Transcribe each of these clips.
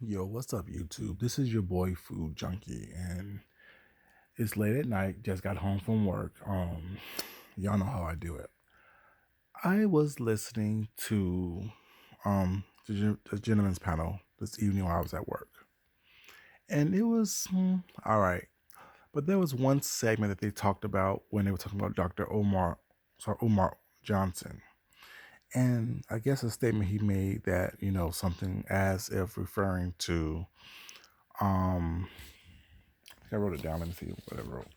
Yo, what's up, YouTube? This is your boy Food Junkie, and it's late at night. Just got home from work. Y'all know how I do it. I was listening to the gentleman's panel this evening while I was at work, and it was all right. But there was one segment that they talked about when they were talking about Umar Johnson, and I guess a statement he made that something as if referring to um I wrote it down. Let me see what I wrote.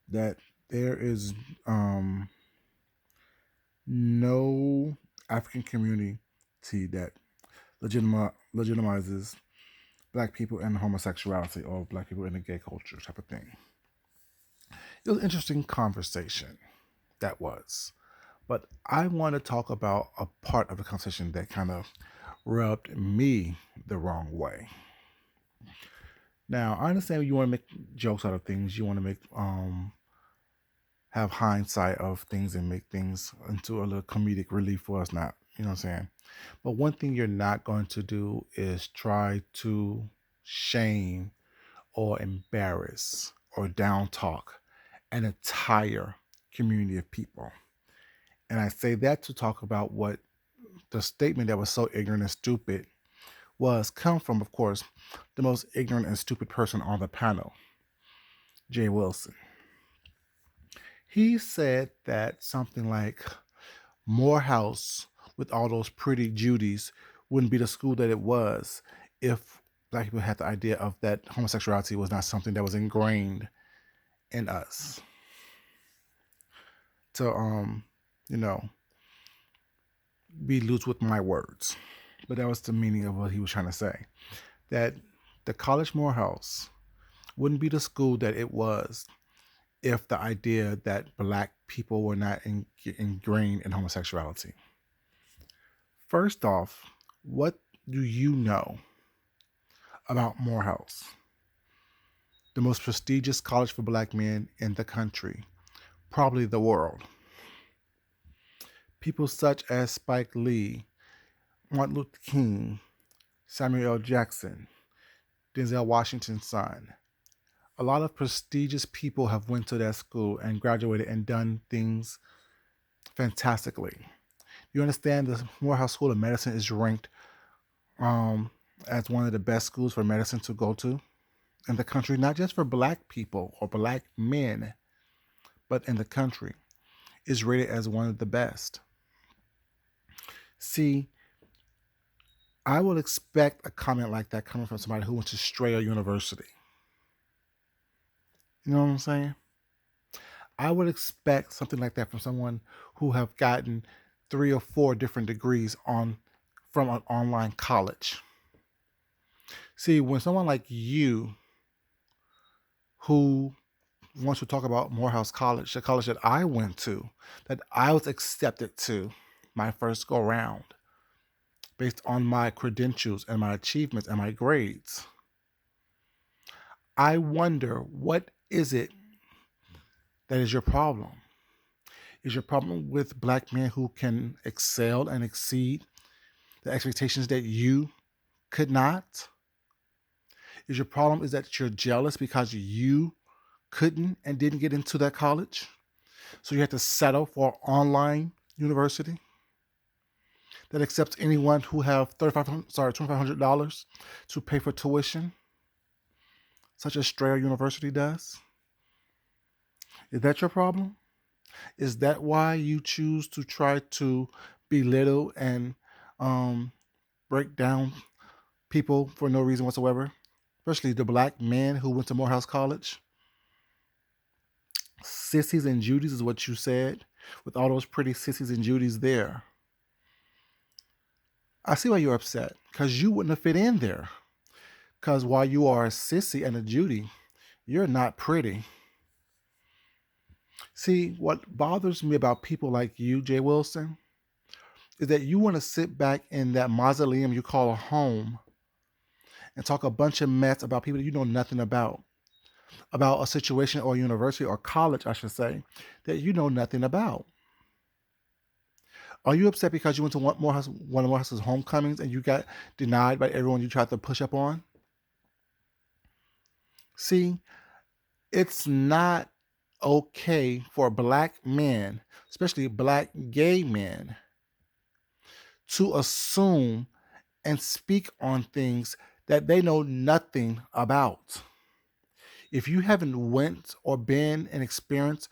That there is no African community that legitimizes black people and homosexuality or black people in the gay culture type of thing. It was an interesting conversation that was. But I want to talk about a part of the conversation that kind of rubbed me the wrong way. Now, I understand you want to make jokes out of things. You want to make have hindsight of things and make things into a little comedic relief for us not what I'm saying. But one thing you're not going to do is try to shame or embarrass or down talk an entire community of people. And I say that to talk about what the statement that was so ignorant and stupid was come from, of course, the most ignorant and stupid person on the panel, Jay Wilson. He said that something like Morehouse with all those pretty Judies wouldn't be the school that it was if black people had the idea of that homosexuality was not something that was ingrained in us. To you know, be loose with my words. But that was the meaning of what he was trying to say. That the College Morehouse wouldn't be the school that it was if the idea that black people were not ingrained in homosexuality. First off, what do you know about Morehouse, the most prestigious college for black men in the country, probably the world? People such as Spike Lee, Martin Luther King, Samuel L. Jackson, Denzel Washington's son. A lot of prestigious people have went to that school and graduated and done things fantastically. You understand the Morehouse School of Medicine is ranked um, as one of the best schools for medicine to go to in the country, not just for black people or black men, but in the country, is rated as one of the best. See, I would expect a comment like that coming from somebody who went to Strayer University. You know what I'm saying? I would expect something like that from someone who have gotten 3 or 4 different degrees on from an online college. See, when someone like you who wants to talk about Morehouse College, the college that I went to, that I was accepted to my first go round based on my credentials and my achievements and my grades, I wonder what is it that is your problem? Is your problem with black men who can excel and exceed the expectations that you could not? Is your problem is that you're jealous because you couldn't and didn't get into that college? So you have to settle for online university that accepts anyone who have $2,500 to pay for tuition, such as Strayer University does? Is that your problem? Is that why you choose to try to belittle and um, break down people for no reason whatsoever? Especially the black men who went to Morehouse College. Sissies and Judies is what you said, with all those pretty sissies and Judies there. I see why you're upset, because you wouldn't have fit in there. Because while you are a sissy and a Judy, you're not pretty. See, what bothers me about people like you, Jay Wilson, is that you want to sit back in that mausoleum you call a home and talk a bunch of mess about people that you know nothing about a situation or university or college, I should say, that you know nothing about. Are you upset because you went to one of Morehouse's homecomings and you got denied by everyone you tried to push up on? See, it's not okay for black men, especially black gay men, to assume and speak on things that they know nothing about. If you haven't went or been and experienced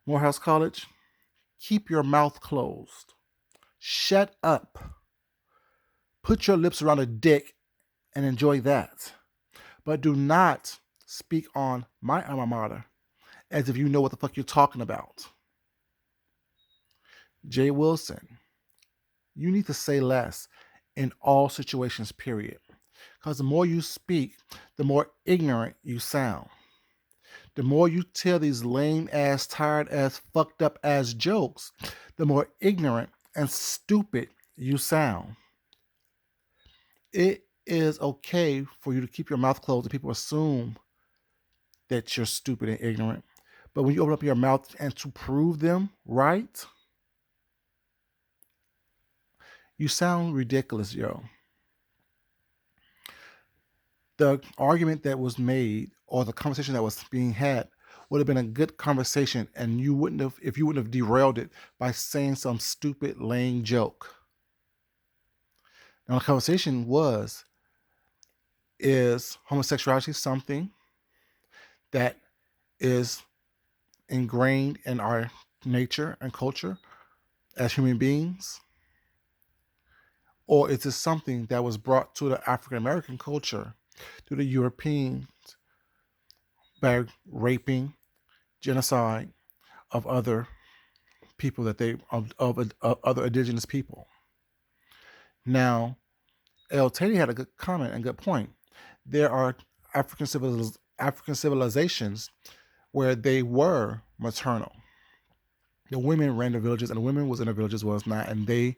Morehouse College, keep your mouth closed. Shut up. Put your lips around a dick and enjoy that. But do not speak on my alma mater as if you know what the fuck you're talking about. Jay Wilson, you need to say less in all situations, period. Because the more you speak, the more ignorant you sound. The more you tell these lame ass, tired ass, fucked up ass jokes, the more ignorant and stupid you sound. It is okay for you to keep your mouth closed and people assume that you're stupid and ignorant. But when you open up your mouth and to prove them right, you sound ridiculous, yo. The argument that was made or the conversation that was being had would have been a good conversation, and you wouldn't have if you wouldn't have derailed it by saying some stupid lame joke. Now the conversation was, is homosexuality something that is ingrained in our nature and culture as human beings? Or is it something that was brought to the African American culture through the Europeans by raping, genocide of other people that they of other indigenous people? Now, El Teddy had a good comment and good point. There are African civilizations where they were maternal. The women ran the villages, and the women was in the villages was not, and they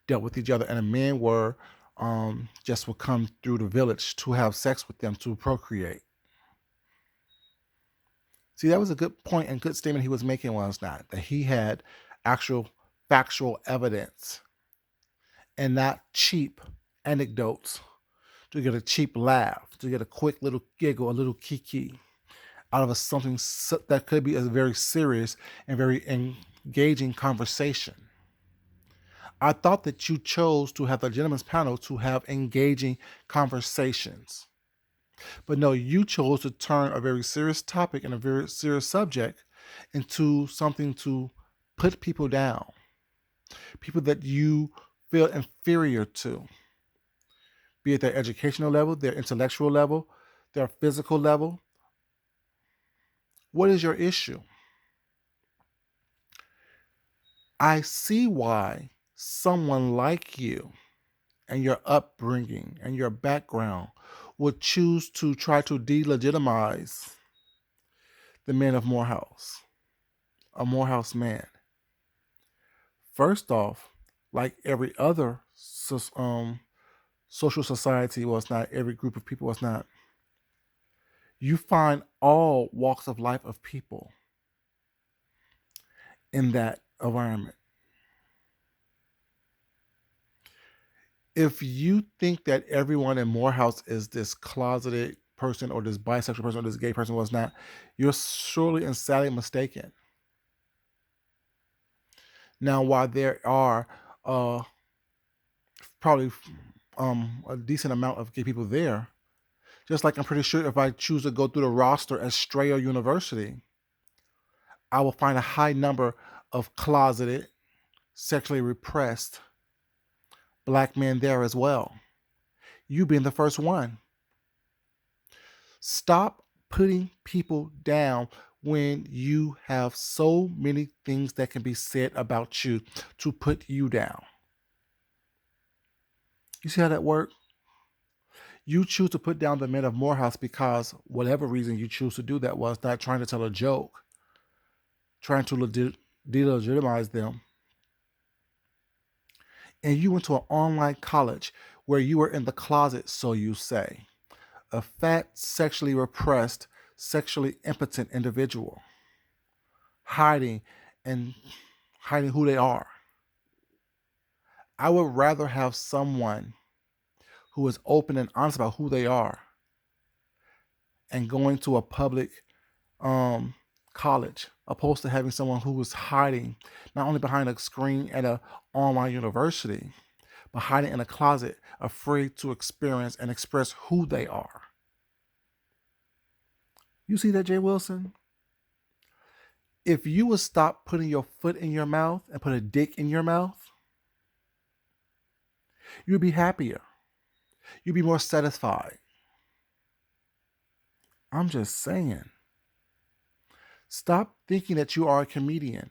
dealt with each other. And the men were just would come through the village to have sex with them to procreate. See, that was a good point and good statement he was making, was not that he had actual factual evidence and not cheap anecdotes to get a cheap laugh, to get a quick little giggle, a little kiki out of something that could be a very serious and very engaging conversation. I thought that you chose to have the gentleman's panel to have engaging conversations. But no, you chose to turn a very serious topic and a very serious subject into something to put people down, people that you feel inferior to, be it their educational level, their intellectual level, their physical level. What is your issue? I see why someone like you and your upbringing and your background would choose to try to delegitimize the men of Morehouse, a Morehouse man. First off, like every other social society was not, every group of people was not, you find all walks of life of people in that environment. If you think that everyone in Morehouse is this closeted person or this bisexual person or this gay person was not, you're surely and sadly mistaken. Now, while there are uh, probably a decent amount of gay people there, just like I'm pretty sure if I choose to go through the roster at Strayer University, I will find a high number of closeted, sexually repressed black men there as well. You being the first one. Stop putting people down when you have so many things that can be said about you to put you down. You see how that works? You choose to put down the men of Morehouse because whatever reason you choose to do that was not trying to tell a joke, trying to delegitimize them. And you went to an online college where you were in the closet, so you say. A fat, sexually repressed, sexually impotent individual hiding and hiding who they are. I would rather have someone who is open and honest about who they are and going to a public um, college, opposed to having someone who was hiding not only behind a screen at a online university, but hiding in a closet, afraid to experience and express who they are. You see that, Jay Wilson? If you would stop putting your foot in your mouth and put a dick in your mouth, you'd be happier. You'd be more satisfied. I'm just saying. Stop thinking that you are a comedian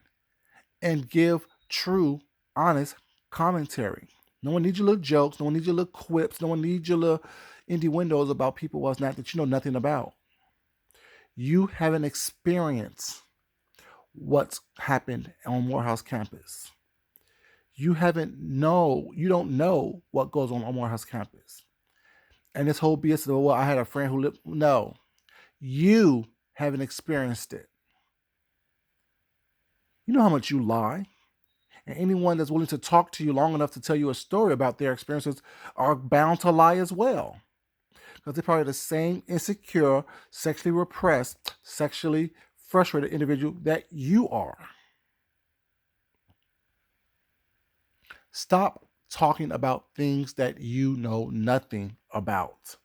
and give true, honest commentary. No one needs your little jokes. No one needs your little quips. No one needs your little innuendos about people was not that you know nothing about. You haven't experienced what's happened on Morehouse campus. You don't know what goes on Morehouse campus. And this whole BS of, well, I had a friend who lived, no, you haven't experienced it. You know how much you lie. And anyone that's willing to talk to you long enough to tell you a story about their experiences are bound to lie as well. Because they're probably the same insecure, sexually repressed, sexually frustrated individual that you are. Stop talking about things that you know nothing about.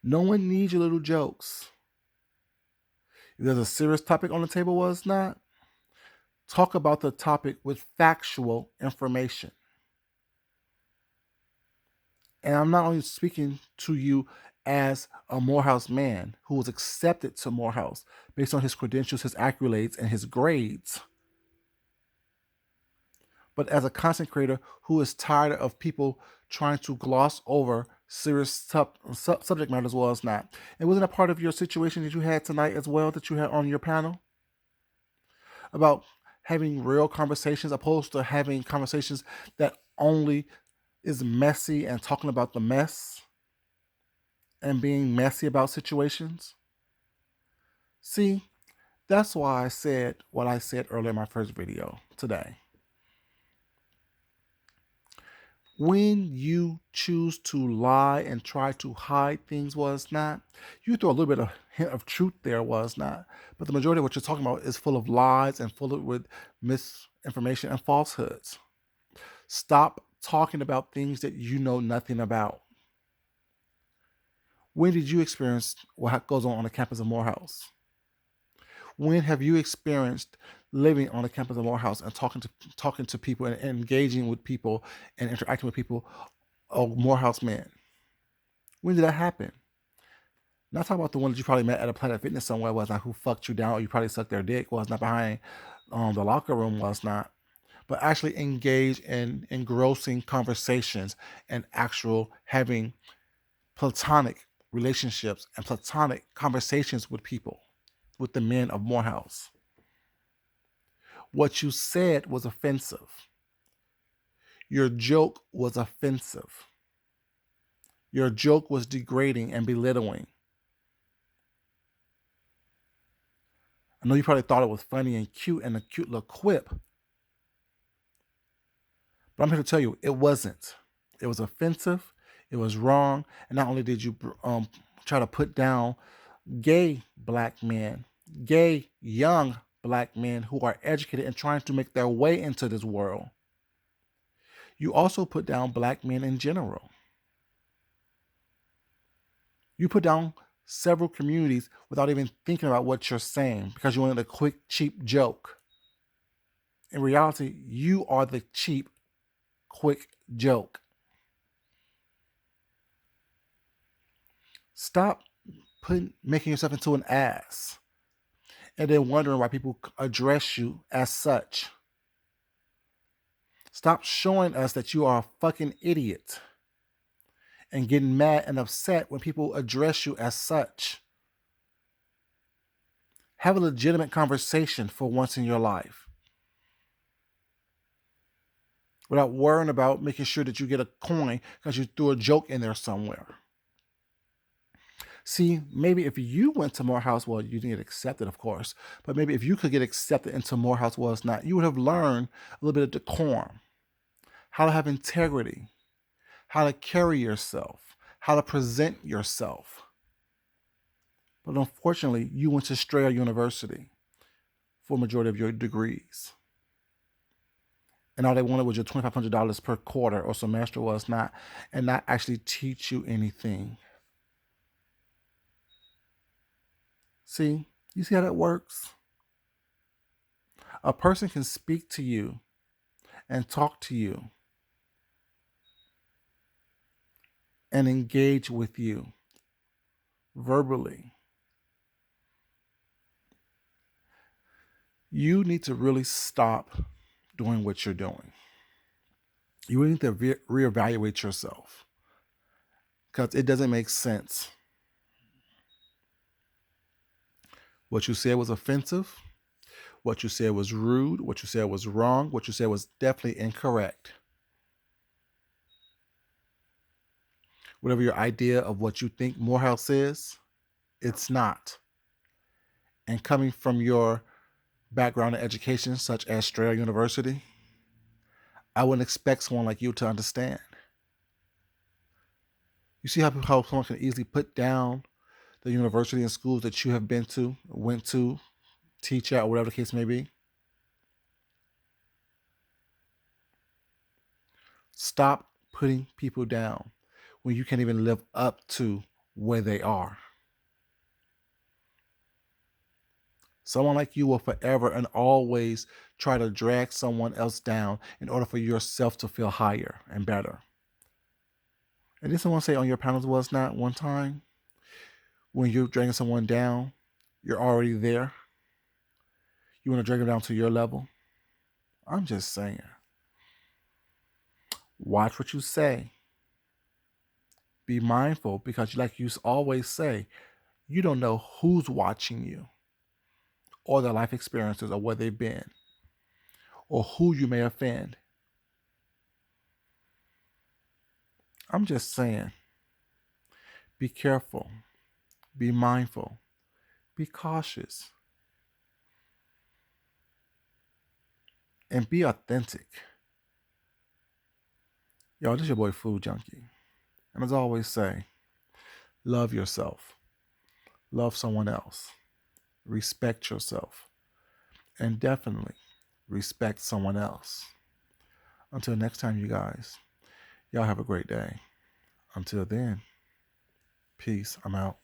No one needs your little jokes. If there's a serious topic on the table, was not, talk about the topic with factual information. And I'm not only speaking to you as a Morehouse man who was accepted to Morehouse based on his credentials, his accolades, and his grades, but as a content creator who is tired of people trying to gloss over serious subject matter as well as not. And wasn't that part of your situation that you had tonight as well, that you had on your panel? About having real conversations opposed to having conversations that only is messy and talking about the mess and being messy about situations. See, that's why I said what I said earlier in my first video today. When you choose to lie and try to hide things, was not, you throw a little bit of hint of truth there, was not, but the majority of what you're talking about is full of lies and full of with misinformation and falsehoods. Stop talking about things that you know nothing about. When did you experience what goes on the campus of Morehouse? When have you experienced living on the campus of Morehouse and talking to people and engaging with people and interacting with people, Morehouse men? When did that happen? Not talking about the ones you probably met at a Planet Fitness somewhere, was not, who fucked you down, or you probably sucked their dick, was not, behind the locker room, was not, but actually engage in engrossing conversations and actual having platonic relationships and platonic conversations with people, with the men of Morehouse. What you said was offensive. Your joke was offensive. Your joke was degrading and belittling. I know you probably thought it was funny and cute and a cute little quip, but I'm here to tell you it wasn't. It was offensive. It was wrong. And not only did you try to put down gay black men, gay young black men who are educated and trying to make their way into this world, you also put down black men in general. You put down several communities without even thinking about what you're saying because you wanted a quick, cheap joke. In reality, you are the cheap, quick joke. Stop making yourself into an ass and then wondering why people address you as such. Stop showing us that you are a fucking idiot and getting mad and upset when people address you as such. Have a legitimate conversation for once in your life without worrying about making sure that you get a coin because you threw a joke in there somewhere. See, maybe if you went to Morehouse, well, you didn't get accepted, of course, but maybe if you could get accepted into Morehouse was not, you would have learned a little bit of decorum, how to have integrity, how to carry yourself, how to present yourself. But unfortunately, you went to Strayer University for a majority of your degrees. And all they wanted was your $2,500 per quarter or semester was not, and not actually teach you anything. See, you see how that works? A person can speak to you and talk to you and engage with you verbally. You need to really stop doing what you're doing. You really need to reevaluate yourself because it doesn't make sense. What you said was offensive. What you said was rude. What you said was wrong. What you said was definitely incorrect. Whatever your idea of what you think Morehouse is, it's not. And coming from your background in education, such as Strayer University, I wouldn't expect someone like you to understand. You see how someone can easily put down the university and schools that you have been to, went to, teach at, or whatever the case may be? Stop putting people down when you can't even live up to where they are. Someone like you will forever and always try to drag someone else down in order for yourself to feel higher and better. And did someone say on your panels was not one time when you're dragging someone down, you're already there? You want to drag them down to your level? I'm just saying. Watch what you say. Be mindful because, like you always say, you don't know who's watching you or their life experiences or where they've been or who you may offend. I'm just saying, be careful, be mindful, be cautious, and be authentic. Y'all, this is your boy Food Junkie. And as I always say, love yourself, love someone else, respect yourself, and definitely respect someone else. Until next time, you guys, y'all have a great day. Until then, peace. I'm out.